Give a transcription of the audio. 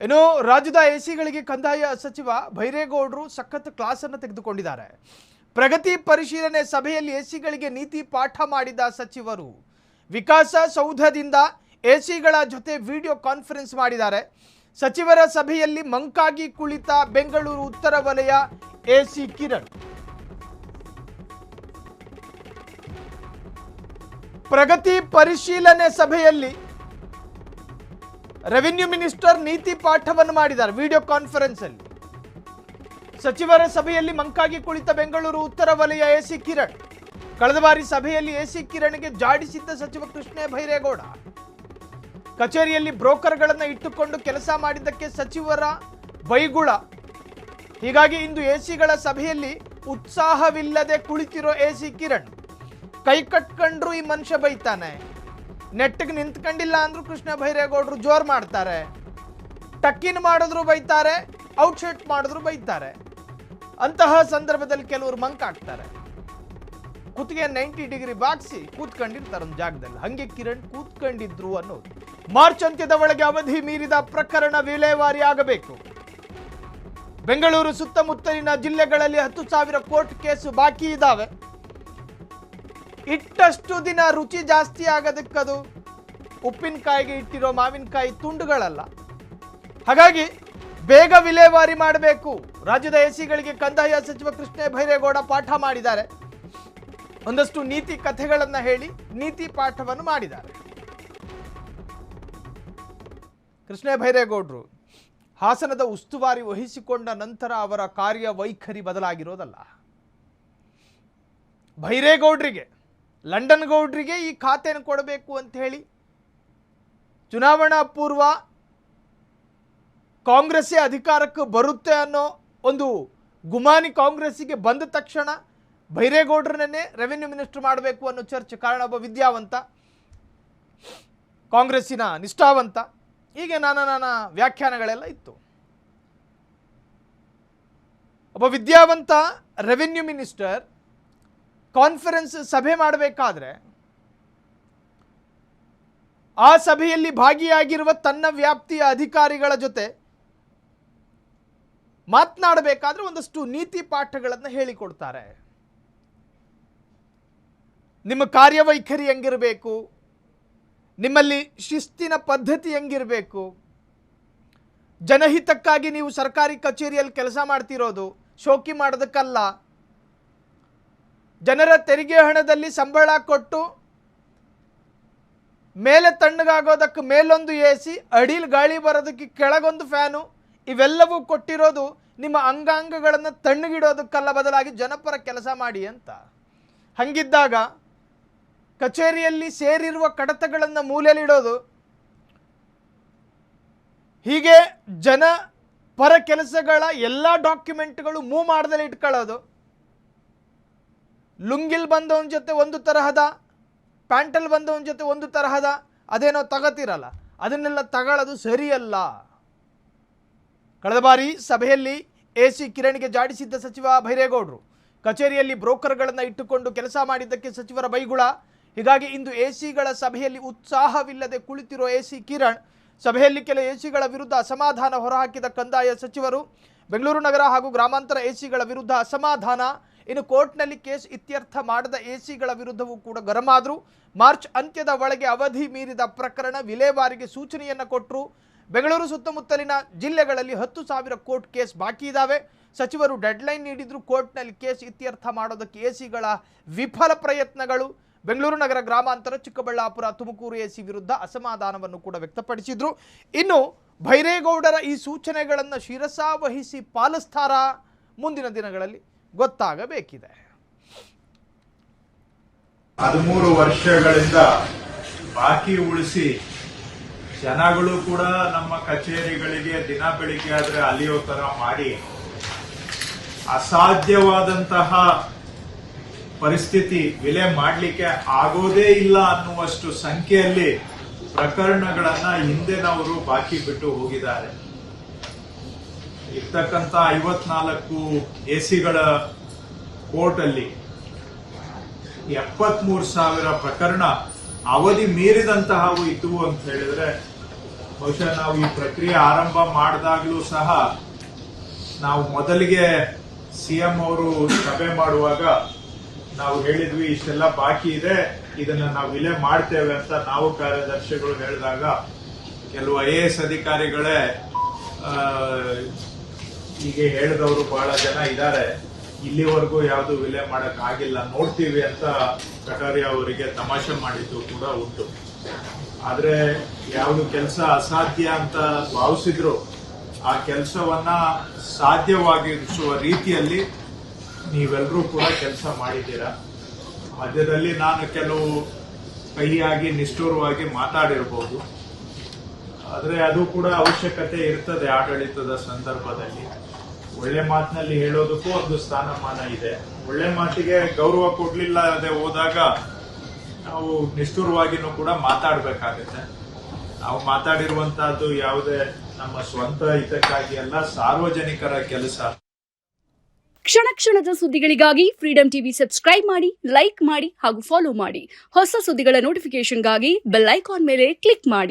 ಇನ್ನು ರಾಜ್ಯದ ಎಸಿಗಳಿಗೆ ಕಂದಾಯ ಸಚಿವ ಭೈರೇಗೌಡರು ಸಖತ್ ಕ್ಲಾಸ್ ಅನ್ನು ತೆಗೆದುಕೊಂಡಿದ್ದಾರೆ. ಪ್ರಗತಿ ಪರಿಶೀಲನೆ ಸಭೆಯಲ್ಲಿ ಎಸಿಗಳಿಗೆ ನೀತಿ ಪಾಠ ಮಾಡಿದ ಸಚಿವರು ವಿಕಾಸ ಸೌಧದಿಂದ ಎಸಿಗಳ ಜೊತೆ ವಿಡಿಯೋ ಕಾನ್ಫರೆನ್ಸ್ ಮಾಡಿದ್ದಾರೆ. ಸಚಿವರ ಸಭೆಯಲ್ಲಿ ಮಂಕಾಗಿ ಕುಳಿತ ಬೆಂಗಳೂರು ಉತ್ತರ ವಲಯ ಎಸಿ ಕಿರಣ್. ಪ್ರಗತಿ ಪರಿಶೀಲನೆ ಸಭೆಯಲ್ಲಿ ರೆವಿನ್ಯೂ ಮಿನಿಸ್ಟರ್ ನೀತಿ ಪಾಠವನ್ನು ಮಾಡಿದ್ದಾರೆ. ವಿಡಿಯೋ ಕಾನ್ಫರೆನ್ಸ್ ಅಲ್ಲಿ ಸಚಿವರ ಸಭೆಯಲ್ಲಿ ಮಂಕಾಗಿ ಕುಳಿತ ಬೆಂಗಳೂರು ಉತ್ತರ ವಲಯ ಎಸಿ ಕಿರಣ್. ಕಳೆದ ಬಾರಿ ಸಭೆಯಲ್ಲಿ ಎಸಿ ಕಿರಣ್ಗೆ ಜಾಡಿಸಿದ್ದ ಸಚಿವ ಕೃಷ್ಣ ಭೈರೇಗೌಡ ಕಚೇರಿಯಲ್ಲಿ ಬ್ರೋಕರ್ಗಳನ್ನು ಇಟ್ಟುಕೊಂಡು ಕೆಲಸ ಮಾಡಿದ್ದಕ್ಕೆ ಸಚಿವರ ಬೈಗುಳ. ಹೀಗಾಗಿ ಇಂದು ಎಸಿಗಳ ಸಭೆಯಲ್ಲಿ ಉತ್ಸಾಹವಿಲ್ಲದೆ ಕುಳಿತಿರೋ ಎಸಿ ಕಿರಣ್. ಕೈ ಕಟ್ಕೊಂಡ್ರು ಈ ಮನುಷ್ಯ ಬೈತಾನೆ, ನೆಟ್ಟಿಗೆ ನಿಂತ್ಕೊಂಡಿಲ್ಲ ಅಂದ್ರೂ ಕೃಷ್ಣ ಭೈರೇಗೌಡರು ಜೋರ್ ಮಾಡ್ತಾರೆ, ಟಕ್ಕಿನ್ ಮಾಡಿದ್ರು ಬೈತಾರೆ, ಔಟ್ಶೆಟ್ ಮಾಡಿದ್ರು ಬೈತಾರೆ. ಅಂತಹ ಸಂದರ್ಭದಲ್ಲಿ ಕೆಲವರು ಮಂಕಾಗ್ತಾರೆ, ಕುತ್ತಿಗೆ 90 ಡಿಗ್ರಿ ಬಾಗಿಸಿ ಕೂತ್ಕೊಂಡಿರ್ತಾರೆ ಒಂದು ಜಾಗದಲ್ಲಿ. ಹಂಗೆ ಕಿರಣ್ ಕೂತ್ಕೊಂಡಿದ್ರು ಅನ್ನೋದು. ಮಾರ್ಚ್ ಅಂತ್ಯದ ಒಳಗೆ ಅವಧಿ ಮೀರಿದ ಪ್ರಕರಣ ವಿಲೇವಾರಿ ಆಗಬೇಕು. ಬೆಂಗಳೂರು ಸುತ್ತಮುತ್ತಲಿನ ಜಿಲ್ಲೆಗಳಲ್ಲಿ 10,000 ಕೋರ್ಟ್ ಕೇಸು ಬಾಕಿ ಇದ್ದಾವೆ. ಇಟ್ಟಷ್ಟು ದಿನ ರುಚಿ ಜಾಸ್ತಿ ಆಗೋದಕ್ಕದು ಉಪ್ಪಿನಕಾಯಿಗೆ ಇಟ್ಟಿರೋ ಮಾವಿನಕಾಯಿ ತುಂಡುಗಳಲ್ಲ. ಹಾಗಾಗಿ ಬೇಗ ವಿಲೇವಾರಿ ಮಾಡಬೇಕು. ರಾಜ್ಯದ ಎಸಿಗಳಿಗೆ ಕಂದಾಯ ಸಚಿವ ಕೃಷ್ಣ ಭೈರೇಗೌಡ ಪಾಠ ಮಾಡಿದ್ದಾರೆ. ಒಂದಷ್ಟು ನೀತಿ ಕಥೆಗಳನ್ನು ಹೇಳಿ ನೀತಿ ಪಾಠವನ್ನು ಮಾಡಿದ್ದಾರೆ. ಕೃಷ್ಣ ಭೈರೇಗೌಡರು ಹಾಸನದ ಉಸ್ತುವಾರಿ ವಹಿಸಿಕೊಂಡ ನಂತರ ಅವರ ಕಾರ್ಯವೈಖರಿ ಬದಲಾಗಿರೋದಲ್ಲ. ಭೈರೇಗೌಡರಿಗೆ, ಲಂಡನ್ ಗೌಡ್ರಿಗೆ ಈ ಖಾತೆಯನ್ನು ಕೊಡಬೇಕು ಅಂತ ಹೇಳಿ ಚುನಾವಣಾ ಪೂರ್ವ ಕಾಂಗ್ರೆಸ್ಸೇ ಅಧಿಕಾರಕ್ಕೆ ಬರುತ್ತೆ ಅನ್ನೋ ಒಂದು ಗುಮಾನಿ ಕಾಂಗ್ರೆಸ್ಸಿಗೆ ಬಂದ ತಕ್ಷಣ ಭೈರೇಗೌಡರನ್ನೇ ರೆವಿನ್ಯೂ ಮಿನಿಸ್ಟರ್ ಮಾಡಬೇಕು ಅನ್ನೋ ಚರ್ಚೆ. ಕಾರಣ ಒಬ್ಬ ವಿದ್ಯಾವಂತ, ಕಾಂಗ್ರೆಸ್ಸಿನ ನಿಷ್ಠಾವಂತ, ಹೀಗೆ ನಾನಾ ವ್ಯಾಖ್ಯಾನಗಳೆಲ್ಲ ಇತ್ತು. ಒಬ್ಬ ವಿದ್ಯಾವಂತ ರೆವಿನ್ಯೂ ಮಿನಿಸ್ಟರ್ ಕಾನ್ಫರೆನ್ಸ್ ಸಭೆ ಮಾಡಬೇಕಾದ್ರೆ ಆ ಸಭೆಯಲ್ಲಿ ಭಾಗಿಯಾಗಿರುವ ತನ್ನ ವ್ಯಾಪ್ತಿಯ ಅಧಿಕಾರಿಗಳ ಜೊತೆ ಮಾತನಾಡಬೇಕಾದ್ರೆ ಒಂದಷ್ಟು ನೀತಿ ಪಾಠಗಳನ್ನು ಹೇಳಿಕೊಡ್ತಾರೆ. ನಿಮ್ಮ ಕಾರ್ಯವೈಖರಿ ಹೆಂಗಿರಬೇಕು, ನಿಮ್ಮಲ್ಲಿ ಶಿಸ್ತಿನ ಪದ್ಧತಿ ಹೆಂಗಿರಬೇಕು, ಜನಹಿತಕ್ಕಾಗಿ ನೀವು ಸರ್ಕಾರಿ ಕಚೇರಿಯಲ್ಲಿ ಕೆಲಸ ಮಾಡ್ತಿರೋದು ಶೋಕಿ ಮಾಡೋದಕ್ಕಲ್ಲ, ಜನರ ತೆರಿಗೆ ಹಣದಲ್ಲಿ ಸಂಬಳ ಕೊಟ್ಟು ಮೇಲೆ ತಣ್ಣಗಾಗೋದಕ್ಕೆ ಮೇಲೊಂದು ಎಸಿ, ಅಡಿಲ್ ಗಾಳಿ ಬರೋದಕ್ಕೆ ಕೆಳಗೊಂದು ಫ್ಯಾನು, ಇವೆಲ್ಲವೂ ಕೊಟ್ಟಿರೋದು ನಿಮ್ಮ ಅಂಗಾಂಗಗಳನ್ನು ತಣ್ಣಗಿಡೋದಕ್ಕಲ್ಲ, ಬದಲಾಗಿ ಜನಪರ ಕೆಲಸ ಮಾಡಿ ಅಂತ. ಹಂಗಿದ್ದಾಗ ಕಚೇರಿಯಲ್ಲಿ ಸೇರಿರುವ ಕಡತಗಳನ್ನು ಮೂಲೆಯಲ್ಲಿಡೋದು, ಹೀಗೆ ಜನ ಪರ ಕೆಲಸಗಳ ಎಲ್ಲ ಡಾಕ್ಯುಮೆಂಟ್ಗಳು ಮೂವ್ ಮಾಡ್ದಲ್ಲಿ ಇಟ್ಕೊಳ್ಳೋದು, ಲುಂಗಿಲ್ ಬಂದವನ ಜೊತೆ ಒಂದು ತರಹದ, ಪ್ಯಾಂಟಲ್ ಬಂದವನ ಜೊತೆ ಒಂದು ತರಹದ ಅದೇನೋ ತಗತಿರಲ್ಲ, ಅದನ್ನೆಲ್ಲ ತಗೊಳ್ಳೋದು ಸರಿಯಲ್ಲ. ಕಳೆದ ಬಾರಿ ಸಭೆಯಲ್ಲಿ ಎಸಿ ಕಿರಣ್ಗೆ ಜಾಡಿಸಿದ್ದ ಸಚಿವ ಭೈರೇಗೌಡರು ಕಚೇರಿಯಲ್ಲಿ ಬ್ರೋಕರ್ಗಳನ್ನು ಇಟ್ಟುಕೊಂಡು ಕೆಲಸ ಮಾಡಿದ್ದಕ್ಕೆ ಸಚಿವರ ಬೈಗುಳ. ಹೀಗಾಗಿ ಇಂದು ಎಸಿಗಳ ಸಭೆಯಲ್ಲಿ ಉತ್ಸಾಹವಿಲ್ಲದೆ ಕುಳಿತಿರೋ ಎಸಿ ಕಿರಣ್. ಸಭೆಯಲ್ಲಿ ಕೆಲ ಎಸಿಗಳ ವಿರುದ್ಧ ಅಸಮಾಧಾನ ಹೊರಹಾಕಿದ ಕಂದಾಯ ಸಚಿವರು ಬೆಂಗಳೂರು ನಗರ ಹಾಗೂ ಗ್ರಾಮಾಂತರ ಎಸಿಗಳ ವಿರುದ್ಧ ಅಸಮಾಧಾನ. ಇನ್ನು ಕೋರ್ಟ್ನಲ್ಲಿ ಕೇಸ್ ಇತ್ಯರ್ಥ ಮಾಡದ ಎಸಿಗಳ ವಿರುದ್ಧವೂ ಕೂಡ ಗರಂ ಆದರು. ಮಾರ್ಚ್ ಅಂತ್ಯದ ಒಳಗೆ ಅವಧಿ ಮೀರಿದ ಪ್ರಕರಣ ವಿಲೇವಾರಿಗೆ ಸೂಚನೆಯನ್ನು ಕೊಟ್ಟರು. ಬೆಂಗಳೂರು ಸುತ್ತಮುತ್ತಲಿನ ಜಿಲ್ಲೆಗಳಲ್ಲಿ 10,000 ಕೋರ್ಟ್ ಕೇಸ್ ಬಾಕಿ ಇದ್ದಾವೆ. ಸಚಿವರು ಡೆಡ್ಲೈನ್ ನೀಡಿದ್ರು, ಕೋರ್ಟ್ನಲ್ಲಿ ಕೇಸ್ ಇತ್ಯರ್ಥ ಮಾಡೋದಕ್ಕೆ ಎಸಿಗಳ ವಿಫಲ ಪ್ರಯತ್ನಗಳು. ಬೆಂಗಳೂರು ನಗರ ಗ್ರಾಮಾಂತರ, ಚಿಕ್ಕಬಳ್ಳಾಪುರ, ತುಮಕೂರು ಎಸಿ ವಿರುದ್ಧ ಅಸಮಾಧಾನವನ್ನು ಕೂಡ ವ್ಯಕ್ತಪಡಿಸಿದ್ರು. ಇನ್ನು ಭೈರೇಗೌಡರ ಈ ಸೂಚನೆಗಳನ್ನು ಶಿರಸಾವಹಿಸಿ ಪಾಲಿಸ್ತಾರಾ ಮುಂದಿನ ದಿನಗಳಲ್ಲಿ ಗೊತ್ತಾಗಬೇಕಿದೆ. 13 ವರ್ಷಗಳಿಂದ ಬಾಕಿ ಉಳಿಸಿ ಜನಗಳು ಕೂಡ ನಮ್ಮ ಕಚೇರಿಗಳಿಗೆ ದಿನ ಬೆಳಿಗ್ಗೆ ಆದ್ರೆ ಅಲಿಯೋ ತರ ಮಾಡಿ ಅಸಾಧ್ಯವಾದಂತಹ ಪರಿಸ್ಥಿತಿ, ವಿಲೆ ಮಾಡಲಿಕ್ಕೆ ಆಗೋದೇ ಇಲ್ಲ ಅನ್ನುವಷ್ಟು ಸಂಖ್ಯೆಯಲ್ಲಿ ಪ್ರಕರಣಗಳನ್ನ ಹಿಂದೆನವರು ಬಾಕಿ ಬಿಟ್ಟು ಹೋಗಿದ್ದಾರೆ. ಇರ್ತಕ್ಕಂಥ 54 ಎಸಿಗಳ ಕೋರ್ಟ್ ಅಲ್ಲಿ 73,000 ಪ್ರಕರಣ ಅವಧಿ ಮೀರಿದಂತಹವು ಇದ್ದವು ಅಂತ ಹೇಳಿದ್ರೆ ಬಹುಶಃ ನಾವು ಈ ಪ್ರಕ್ರಿಯೆ ಆರಂಭ ಮಾಡಿದಾಗಲೂ ಸಹ ನಾವು ಮೊದಲಿಗೆ ಸಿಎಂ ಅವರು ಸಭೆ ಮಾಡುವಾಗ ನಾವು ಹೇಳಿದ್ವಿ ಇಷ್ಟೆಲ್ಲ ಬಾಕಿ ಇದೆ, ಇದನ್ನ ನಾವು ವಿಲೆ ಮಾಡ್ತೇವೆ ಅಂತ ನಾವು ಕಾರ್ಯದರ್ಶಿಗಳು ಹೇಳಿದಾಗ ಕೆಲವು IAS ಅಧಿಕಾರಿಗಳೇ ಹೀಗೆ ಹೇಳಿದವರು ಬಹಳ ಜನ ಇದ್ದಾರೆ, ಇಲ್ಲಿವರೆಗೂ ಯಾವುದು ವಿಲೆ ಮಾಡಕ್ ಆಗಿಲ್ಲ, ನೋಡ್ತೀವಿ ಅಂತ ಕಟಾರಿಯಾ ಅವರಿಗೆ ತಮಾಷೆ ಮಾಡಿದ್ದು ಕೂಡ ಉಂಟು. ಆದ್ರೆ ಯಾವುದು ಕೆಲಸ ಅಸಾಧ್ಯ ಅಂತ ಭಾವಿಸಿದ್ರು ಆ ಕೆಲಸವನ್ನ ಸಾಧ್ಯವಾಗಿಸುವ ರೀತಿಯಲ್ಲಿ ನೀವೆಲ್ಲರೂ ಕೂಡ ಕೆಲಸ ಮಾಡಿದ್ದೀರಾ. ಮಧ್ಯದಲ್ಲಿ ನಾನು ಕೆಲವು ಕಹಿಯಾಗಿ ನಿಷ್ಠುರವಾಗಿ ಮಾತಾಡಿರ್ಬೋದು, ಆದ್ರೆ ಅದು ಕೂಡ ಅವಶ್ಯಕತೆ ಇರ್ತದೆ. ಆಡಳಿತದ ಸಂದರ್ಭದಲ್ಲಿ ಒಳ್ಳೆ ಮಾತಿನಲ್ಲಿ ಹೇಳೋದಕ್ಕೂ ಒಂದು ಸ್ಥಾನಮಾನ ಇದೆ. ಒಳ್ಳೆ ಮಾತಿಗೆ ಗೌರವ ಕೊಡ್ಲಿಲ್ಲದೆ ಹೋದಾಗ ನಾವು ನಿಷ್ಠುರವಾಗಿನೂ ಕೂಡ ಮಾತಾಡಬೇಕಾಗುತ್ತೆ. ನಾವು ಮಾತಾಡಿರುವಂತಹದ್ದು ಯಾವುದೇ ನಮ್ಮ ಸ್ವಂತ ಹಿತಕ್ಕಾಗಿ ಅಲ್ಲ, ಸಾರ್ವಜನಿಕರ ಕೆಲಸ. ಕ್ಷಣ ಕ್ಷಣದ ಸುದ್ದಿಗಳಿಗಾಗಿ ಫ್ರೀಡಂ ಟಿವಿ ಸಬ್ಸ್ಕ್ರೈಬ್ ಮಾಡಿ, ಲೈಕ್ ಮಾಡಿ ಹಾಗೂ ಫಾಲೋ ಮಾಡಿ. ಹೊಸ ಸುದ್ದಿಗಳ ನೋಟಿಫಿಕೇಶನ್ಗಾಗಿ ಬೆಲ್ ಐಕಾನ್ ಮೇಲೆ ಕ್ಲಿಕ್ ಮಾಡಿ.